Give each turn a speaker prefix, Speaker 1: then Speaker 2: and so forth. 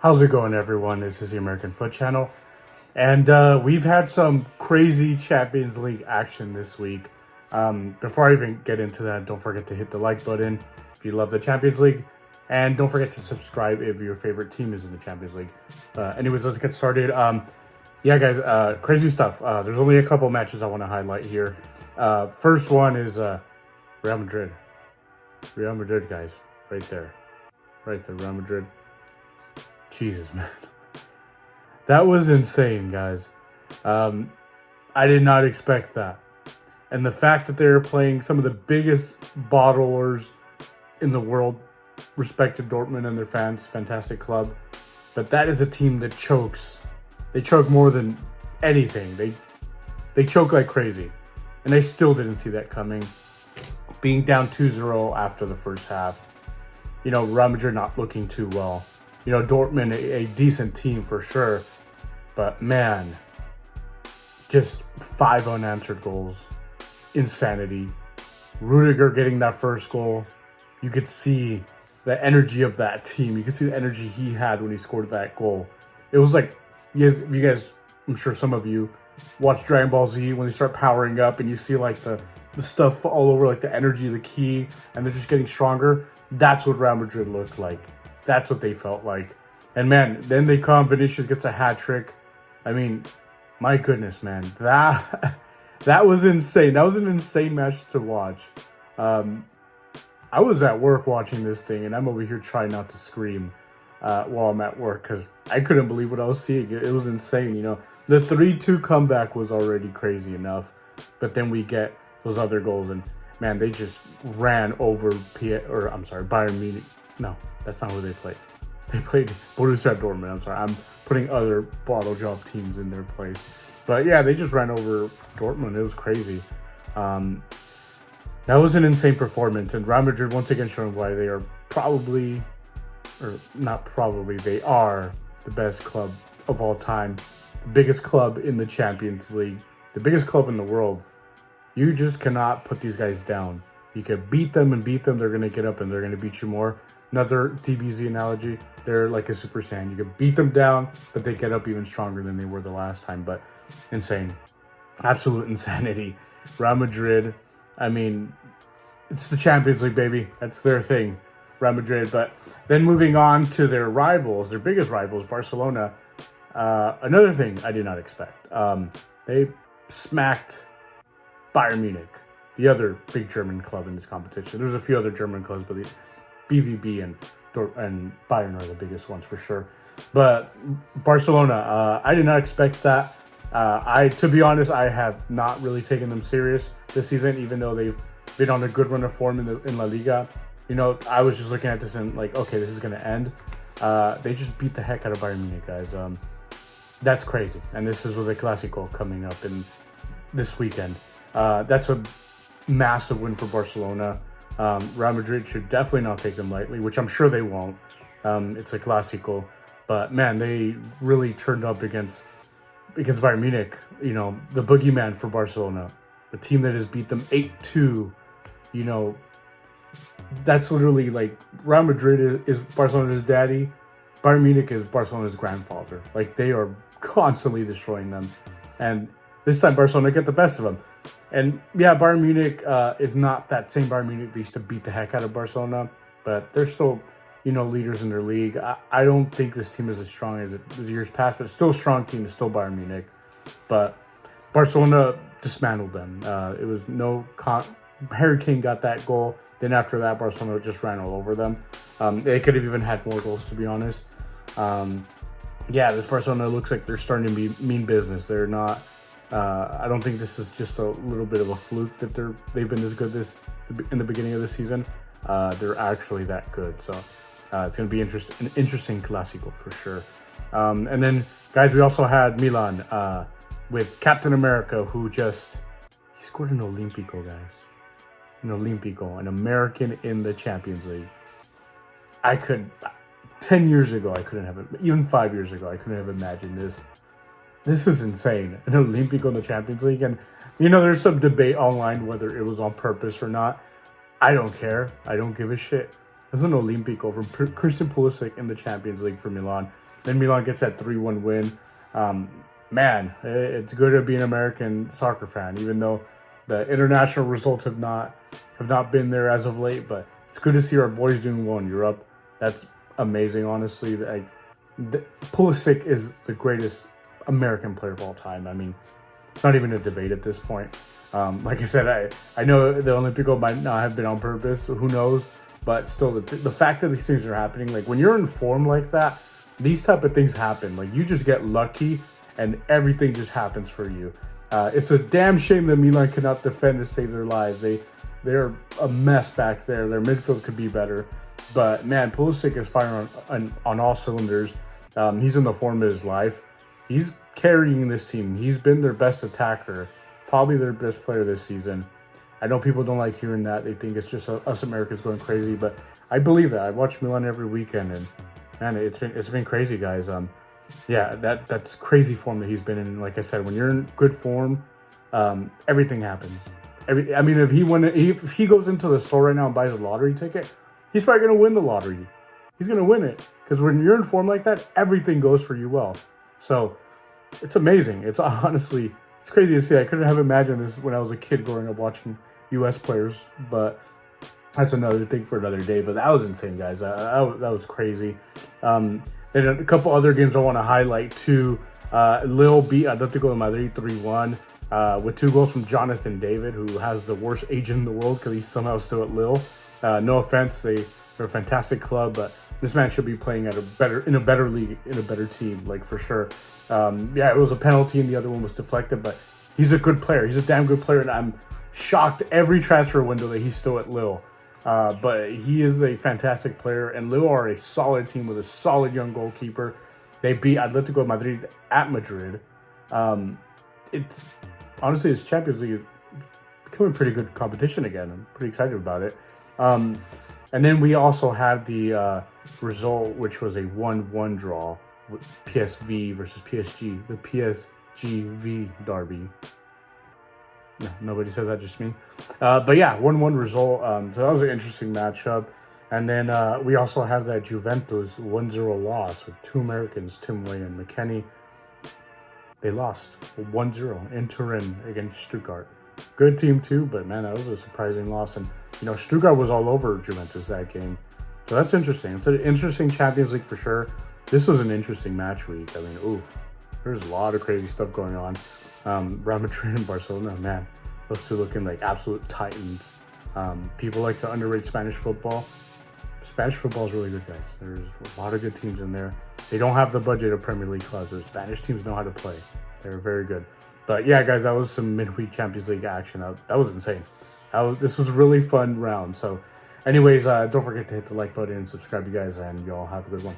Speaker 1: How's it going, everyone? This is the American Foot Channel, and we've had some crazy Champions League action this week. Before I even get into that, don't forget to hit the like button if you love the Champions League, and don't forget to subscribe if your favorite team is in the Champions League. Anyways, let's get started. Yeah, guys, crazy stuff. There's only a couple matches I want to highlight here. First one is Real Madrid. Real Madrid, guys, right there, Real Madrid. Jesus, man. That was insane, guys. I did not expect that. And the fact that they were playing some of the biggest bottlers in the world, respected Dortmund and their fans, fantastic club. But that is a team that chokes. They choke more than anything. They choke like crazy. And I still didn't see that coming. Being down 2-0 after the first half. You know, Real Madrid not looking too well. You know, Dortmund, a decent team for sure. But man, just 5 unanswered goals. Insanity. Rudiger getting that first goal. You could see the energy of that team. You could see the energy he had when he scored that goal. It was like, you guys, I'm sure some of you watch Dragon Ball Z when they start powering up and you see like the stuff all over, like the energy, the key, and they're just getting stronger. That's what Real Madrid looked like. That's what they felt like. And man, then they come, Vinicius gets a hat trick. I mean, my goodness, man. That was insane. That was an insane match to watch. I was at work watching this thing, and I'm over here trying not to scream while I'm at work because I couldn't believe what I was seeing. It was insane, you know. The 3-2 comeback was already crazy enough, but then we get those other goals, and man, they just ran over Bayern Munich. No, that's not who they played. They played Borussia Dortmund. I'm sorry. I'm putting other bottle job teams in their place. But yeah, they just ran over Dortmund. It was crazy. That was an insane performance. And Real Madrid once again showing why they are they are the best club of all time. The biggest club in the Champions League. The biggest club in the world. You just cannot put these guys down. You can beat them, they're going to get up and they're going to beat you more. Another TBZ analogy, they're like a Super Saiyan. You can beat them down, but they get up even stronger than they were the last time. But insane. Absolute insanity. Real Madrid, I mean, it's the Champions League, baby. That's their thing, Real Madrid. But then moving on to their rivals, their biggest rivals, Barcelona. Another thing I did not expect. They smacked Bayern Munich, the other big German club in this competition. There's a few other German clubs, but the BVB and Bayern are the biggest ones for sure. But Barcelona, I did not expect that. To be honest, I have not really taken them serious this season, even though they've been on a good run of form in La Liga. You know, I was just looking at this and like, okay, this is going to end. They just beat the heck out of Bayern Munich, guys. That's crazy. And this is with a Clásico coming up in this weekend. That's a massive win for Barcelona. Real Madrid should definitely not take them lightly, which I'm sure they won't. It's a Clásico. But man, they really turned up against Bayern Munich, you know, the boogeyman for Barcelona. The team that has beat them 8-2, you know, that's literally like Real Madrid is Barcelona's daddy. Bayern Munich is Barcelona's grandfather. Like, they are constantly destroying them. And this time Barcelona get the best of them. And yeah, Bayern Munich is not that same Bayern Munich that used to beat the heck out of Barcelona, but they're still, you know, leaders in their league. I don't think this team is as strong as it was years past, but it's still a strong team. It's still Bayern Munich. But Barcelona dismantled them. It was Harry Kane got that goal. Then after that, Barcelona just ran all over them. They could have even had more goals, to be honest. Yeah, this Barcelona looks like they're starting to be mean business. They're not. I don't think this is just a little bit of a fluke that they've been this good in the beginning of the season. They're actually that good. So it's going to be an interesting Clásico for sure. And then, guys, we also had Milan with Captain America, who he scored an Olympico, guys. An Olympico, an American in the Champions League. 10 years ago, I couldn't have, even 5 years ago, I couldn't have imagined this. This is insane. An Olympico in the Champions League. And, you know, there's some debate online whether it was on purpose or not. I don't care. I don't give a shit. There's an Olympico from Christian Pulisic in the Champions League for Milan. Then Milan gets that 3-1 win. Man, it's good to be an American soccer fan, even though the international results have not been there as of late. But it's good to see our boys doing well in Europe. That's amazing, honestly. Pulisic is the greatest American player of all time. I mean, it's not even a debate at this point. Like I said, I know the Olympico might not have been on purpose. Who knows? But still, the fact that these things are happening, like when you're in form like that, these type of things happen. Like you just get lucky and everything just happens for you. It's a damn shame that Milan cannot defend to save their lives. They're a mess back there. Their midfield could be better. But man, Pulisic is firing on all cylinders. He's in the form of his life. He's carrying this team. He's been their best attacker, probably their best player this season. I know people don't like hearing that. They think it's just us Americans going crazy, but I believe that. I watch Milan every weekend, and man, it's been crazy, guys. Yeah, that's crazy form that he's been in. Like I said, when you're in good form, everything happens. I mean, if he goes into the store right now and buys a lottery ticket, he's probably gonna win the lottery. He's gonna win it because when you're in form like that, everything goes for you well. So it's amazing. It's honestly, it's crazy to see. I couldn't have imagined this when I was a kid growing up watching U.S. players, but that's another thing for another day. But that was insane, guys. That was crazy. And a couple other games I want to highlight too. Lille beat Atletico de Madrid 3-1 with 2 goals from Jonathan David, who has the worst agent in the world because he's somehow still at Lille. No offense, they're a fantastic club, but this man should be playing in a better league, in a better team, like for sure. Yeah, it was a penalty and the other one was deflected, but he's a good player. He's a damn good player, and I'm shocked every transfer window that he's still at Lille. But he is a fantastic player, and Lille are a solid team with a solid young goalkeeper. They beat Atletico de Madrid at Madrid. It's honestly, it's Champions League becoming pretty good competition again. I'm pretty excited about it. And then we also had the result, which was a 1-1 draw with PSV versus PSG, the PSGV derby. No, nobody says that, just me. But yeah, 1-1 result. So that was an interesting matchup. And then we also have that Juventus 1-0 loss with 2 Americans, Tim Weah and McKennie. They lost 1-0 in Turin against Stuttgart. Good team too, but man, that was a surprising loss. And Stuttgart was all over Juventus that game. So that's interesting. It's an interesting Champions League for sure. This was an interesting match week. I mean, there's a lot of crazy stuff going on. Real Madrid and Barcelona, man, those two looking like absolute titans. People like to underrate Spanish football. Spanish football is really good, guys. There's a lot of good teams in there. They don't have the budget of Premier League clubs. The Spanish teams know how to play. They're very good. But yeah, guys, that was some midweek Champions League action. That was insane. This was a really fun round. So anyways, don't forget to hit the like button and subscribe, you guys, and y'all have a good one.